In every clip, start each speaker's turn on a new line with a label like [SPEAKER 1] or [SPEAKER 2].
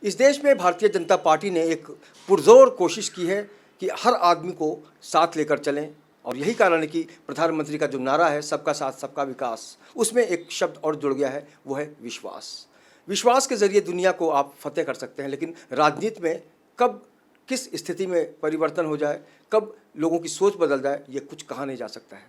[SPEAKER 1] इस देश में भारतीय जनता पार्टी ने एक पुरजोर कोशिश की है कि हर आदमी को साथ लेकर चलें, और यही कारण है कि प्रधानमंत्री का जो नारा है सबका साथ सबका विकास, उसमें एक शब्द और जुड़ गया है, वो है विश्वास। विश्वास के ज़रिए दुनिया को आप फतेह कर सकते हैं, लेकिन राजनीति में कब किस स्थिति में परिवर्तन हो जाए, कब लोगों की सोच बदल जाए, ये कुछ कहा नहीं जा सकता है।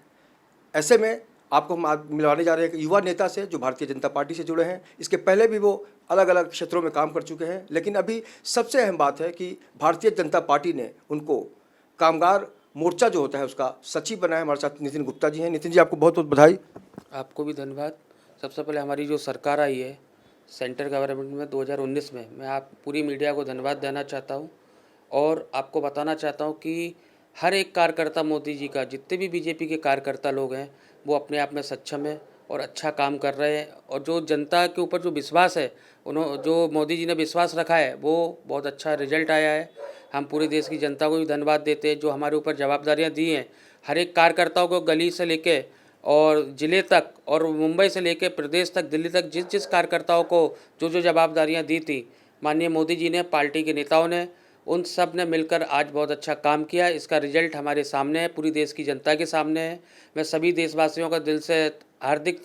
[SPEAKER 1] ऐसे में आपको हम आज मिलवाने जा रहे हैं एक युवा नेता से जो भारतीय जनता पार्टी से जुड़े हैं। इसके पहले भी वो अलग अलग क्षेत्रों में काम कर चुके हैं, लेकिन अभी सबसे अहम बात है कि भारतीय जनता पार्टी ने उनको कामगार मोर्चा जो होता है उसका सचिव बनाया। हमारे साथ नितिन गुप्ता जी हैं। नितिन जी, आपको बहुत बहुत बधाई।
[SPEAKER 2] आपको भी धन्यवाद। सबसे पहले हमारी जो सरकार आई है सेंटर गवर्नमेंट में 2019 में, मैं आप पूरी मीडिया को धन्यवाद देना चाहता हूं और आपको बताना चाहता हूं कि हर एक कार्यकर्ता मोदी जी का, जितने भी बीजेपी के कार्यकर्ता लोग हैं वो अपने आप में सक्षम है और अच्छा काम कर रहे हैं। और जो जनता के ऊपर जो विश्वास है, जो मोदी जी ने विश्वास रखा है, वो बहुत अच्छा रिजल्ट आया है। हम पूरे देश की जनता को भी धन्यवाद देते हैं जो हमारे ऊपर जवाबदारियां दी हैं। हर एक कार्यकर्ताओं को गली से लेके और ज़िले तक और मुंबई से लेकर प्रदेश तक, दिल्ली तक, जिस जिस कार्यकर्ताओं को जो जो जवाबदारियां दी थी माननीय मोदी जी ने, पार्टी के नेताओं ने, उन सब ने मिलकर आज बहुत अच्छा काम किया। इसका रिजल्ट हमारे सामने है, पूरी देश की जनता के सामने है। मैं सभी देशवासियों का हार्दिक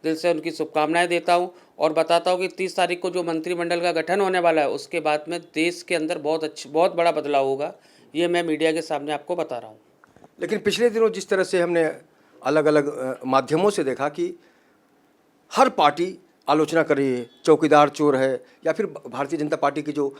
[SPEAKER 2] दिल से उनकी शुभकामनाएं देता हूं और बताता हूं कि 30 तारीख को जो मंत्रिमंडल का गठन होने वाला है उसके बाद में देश के अंदर बहुत बड़ा बदलाव होगा। ये मैं मीडिया के सामने आपको बता रहा हूँ।
[SPEAKER 1] लेकिन पिछले दिनों जिस तरह से हमने अलग अलग माध्यमों से देखा कि हर पार्टी आलोचना कर रही है, चौकीदार चोर है, या फिर भारतीय जनता पार्टी के जो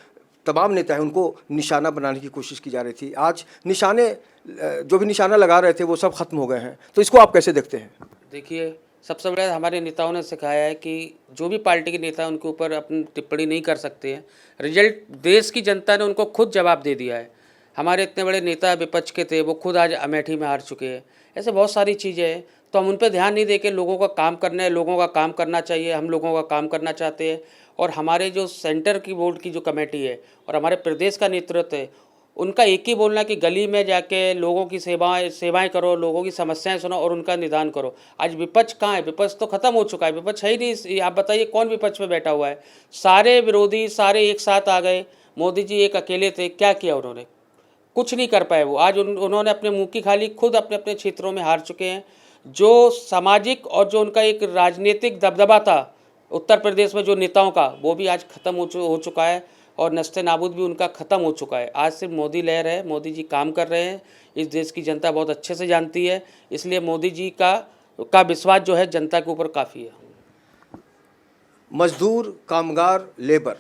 [SPEAKER 1] तमाम नेता हैं उनको निशाना बनाने की कोशिश की जा रही थी। आज निशाने, जो भी निशाना लगा रहे थे वो सब खत्म हो गए हैं, तो इसको आप कैसे देखते हैं?
[SPEAKER 2] देखिए, सबसे बड़ा हमारे नेताओं ने सिखाया है कि जो भी पार्टी के नेता उनके ऊपर अपनी टिप्पणी नहीं कर सकते हैं। रिजल्ट देश की जनता ने उनको खुद जवाब दे दिया है। हमारे इतने बड़े नेता विपक्ष के थे, वो खुद आज अमेठी में हार चुके हैं। ऐसे बहुत सारी चीज़ें हैं, तो हम उन पर ध्यान नहीं दे के लोगों का काम करना है, लोगों का काम करना चाहिए। हम लोगों का काम करना चाहते हैं और हमारे जो सेंटर की बोर्ड की जो कमेटी है और हमारे प्रदेश का नेतृत्व है, उनका एक ही बोलना कि गली में जाके लोगों की सेवाएं करो, लोगों की समस्याएं सुनो और उनका निदान करो। आज विपक्ष कहाँ है? विपक्ष तो खत्म हो चुका है, विपक्ष है ही नहीं। आप बताइए कौन विपक्ष में बैठा हुआ है? सारे विरोधी सारे एक साथ आ गए, मोदी जी एक अकेले थे। क्या किया उन्होंने? कुछ नहीं कर पाए वो। आज उन्होंने अपने मुंह की खाली, खुद अपने अपने क्षेत्रों में हार चुके हैं। जो सामाजिक और जो उनका एक राजनीतिक दबदबा था उत्तर प्रदेश में जो नेताओं का, वो भी आज खत्म हो चुका है और नस्ते नाबूद भी उनका ख़त्म हो चुका है। आज सिर्फ मोदी लहर है, मोदी जी काम कर रहे हैं। इस देश की जनता बहुत अच्छे से जानती है, इसलिए मोदी जी का विश्वास जो है जनता के ऊपर काफ़ी है।
[SPEAKER 1] मजदूर, कामगार, लेबर,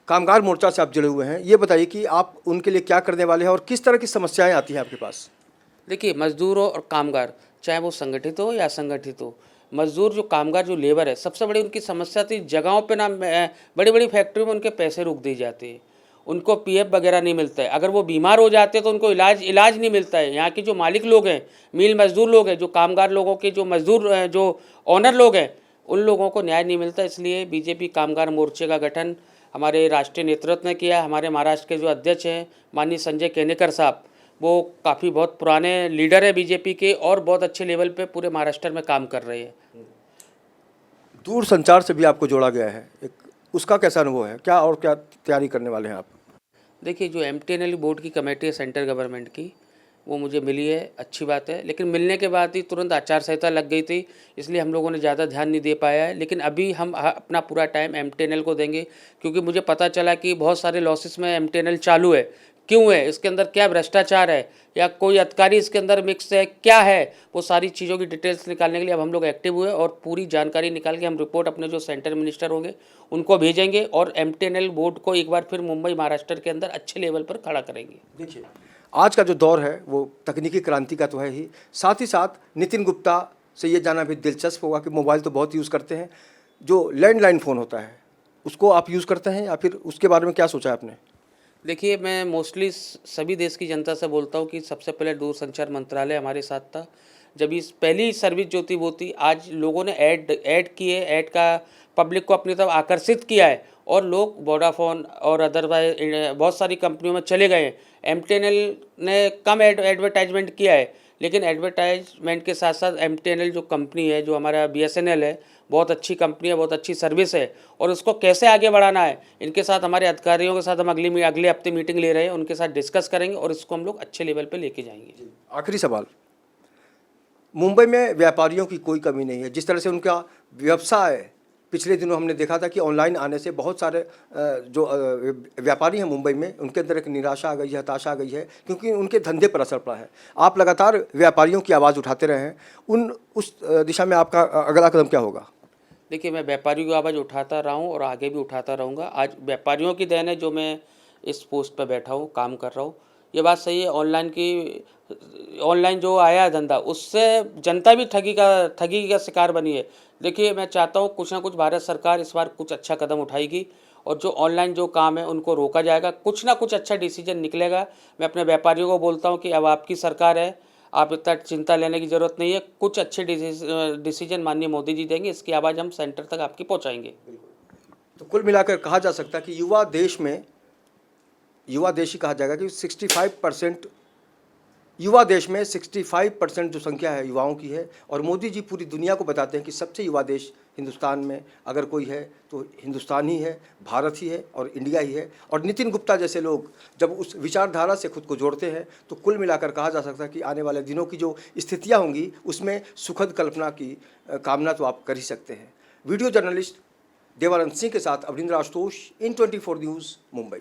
[SPEAKER 1] कामगार मोर्चा से आप जुड़े हुए हैं, ये बताइए कि आप उनके लिए क्या करने वाले हैं और किस तरह की समस्याएं आती हैं आपके पास?
[SPEAKER 2] देखिए, मजदूरों और कामगार, चाहे वो संगठित हो या असंगठित हो, मजदूर जो कामगार जो लेबर है, सबसे बड़ी उनकी समस्या थी जगहों पे ना, बड़ी बड़ी फैक्ट्रियों में उनके पैसे रोक दिए जाते हैं, उनको पीएफ वगैरह नहीं मिलता है। अगर वो बीमार हो जाते हैं तो उनको इलाज नहीं मिलता है। यहाँ के जो मालिक लोग हैं, मिल मजदूर लोग हैं, जो कामगार लोगों के जो मजदूर जो ऑनर लोग हैं, उन लोगों को न्याय नहीं मिलता। इसलिए बीजेपी कामगार मोर्चे का गठन हमारे राष्ट्रीय नेतृत्व ने किया। हमारे महाराष्ट्र के जो अध्यक्ष हैं माननीय संजय केनेकर साहब, वो काफ़ी बहुत पुराने लीडर है बीजेपी के और बहुत अच्छे लेवल पे पूरे महाराष्ट्र में काम कर रहे हैं।
[SPEAKER 1] दूर संचार से भी आपको जोड़ा गया है, एक उसका कैसा अनुभव है? क्या और क्या तैयारी करने वाले हैं आप?
[SPEAKER 2] देखिए, जो एमटीएनएल बोर्ड की कमेटी है सेंट्रल गवर्नमेंट की, वो मुझे मिली है, अच्छी बात है। लेकिन मिलने के बाद ही तुरंत आचार संहिता लग गई थी, इसलिए हम लोगों ने ज़्यादा ध्यान नहीं दे पाया है। लेकिन अभी हम अपना पूरा टाइम एमटीएनएल को देंगे, क्योंकि मुझे पता चला कि बहुत सारे लॉसेस में एमटीएनएल चालू है। क्यों है? इसके अंदर क्या भ्रष्टाचार है या कोई अधिकारी इसके अंदर मिक्स है, क्या है? वो सारी चीज़ों की डिटेल्स निकालने के लिए अब हम लोग एक्टिव हुए और पूरी जानकारी निकाल के हम रिपोर्ट अपने जो सेंटर मिनिस्टर होंगे उनको भेजेंगे और एमटीएनएल बोर्ड को एक बार फिर मुंबई महाराष्ट्र के अंदर अच्छे लेवल पर खड़ा करेंगे।
[SPEAKER 1] देखिए, आज का जो दौर है वो तकनीकी क्रांति का तो है ही, साथ ही साथ नितिन गुप्ता से ये जानना भी दिलचस्प होगा कि मोबाइल तो बहुत यूज़ करते हैं, जो लैंडलाइन फ़ोन होता है उसको आप यूज़ करते हैं या फिर उसके बारे में क्या सोचा है आपने?
[SPEAKER 2] देखिए, मैं मोस्टली सभी देश की जनता से बोलता हूँ कि सबसे पहले दूरसंचार मंत्रालय हमारे साथ था। जब इस पहली सर्विस जो थी वो थी, आज लोगों ने ऐड किए, ऐड का पब्लिक को अपनी तरफ आकर्षित किया है और लोग वोडाफोन और अदरवाइज बहुत सारी कंपनियों में चले गए हैं। एमटीएनएल ने कम एडवर्टाइजमेंट किया है, लेकिन एडवर्टाइजमेंट के साथ साथ MTNL जो कंपनी है, जो हमारा BSNL है, बहुत अच्छी कंपनी है, बहुत अच्छी सर्विस है, और उसको कैसे आगे बढ़ाना है, इनके साथ हमारे अधिकारियों के साथ हम अगले हफ्ते मीटिंग ले रहे हैं, उनके साथ डिस्कस करेंगे और इसको हम लोग अच्छे लेवल पे लेके जाएंगे।
[SPEAKER 1] आखिरी सवाल, मुंबई में व्यापारियों की कोई कमी नहीं है। जिस तरह से उनका व्यवसाय पिछले दिनों हमने देखा था कि ऑनलाइन आने से बहुत सारे जो व्यापारी हैं मुंबई में, उनके अंदर एक निराशा आ गई है, हताशा आ गई है, क्योंकि उनके धंधे पर असर पड़ा है। आप लगातार व्यापारियों की आवाज़ उठाते रहे हैं, उस दिशा में आपका अगला कदम क्या होगा?
[SPEAKER 2] देखिए, मैं व्यापारियों की आवाज़ उठाता रहा हूँ और आगे भी उठाता रहूँगा। आज व्यापारियों की देन है जो मैं इस पोस्ट पर बैठा हूँ, काम कर रहा हूँ। ये बात सही है, ऑनलाइन जो आया है धंधा, उससे जनता भी ठगी का शिकार बनी है। देखिए, मैं चाहता हूँ कुछ ना कुछ भारत सरकार इस बार कुछ अच्छा कदम उठाएगी और जो ऑनलाइन जो काम है उनको रोका जाएगा, कुछ ना कुछ अच्छा डिसीजन निकलेगा। मैं अपने व्यापारियों को बोलता हूँ कि अब आपकी सरकार है, आप इतना चिंता लेने की ज़रूरत नहीं है, कुछ अच्छे डिसीजन माननीय मोदी जी देंगे, इसकी आवाज़ हम सेंटर तक आपकी पहुँचाएंगे।
[SPEAKER 1] तो कुल मिलाकर कहा जा सकता है कि युवा देश ही कहा जाएगा कि 65% युवा देश में 65% जो संख्या है युवाओं की है, और मोदी जी पूरी दुनिया को बताते हैं कि सबसे युवा देश हिंदुस्तान में अगर कोई है तो हिंदुस्तान ही है, भारत ही है और इंडिया ही है। और नितिन गुप्ता जैसे लोग जब उस विचारधारा से खुद को जोड़ते हैं तो कुल मिलाकर कहा जा सकता है कि आने वाले दिनों की जो स्थितियाँ होंगी उसमें सुखद कल्पना की कामना तो आप कर ही सकते हैं। वीडियो जर्नलिस्ट देवानंद सिंह के साथ अवनिंद्र आशुतोष, इन 24 न्यूज़, मुंबई।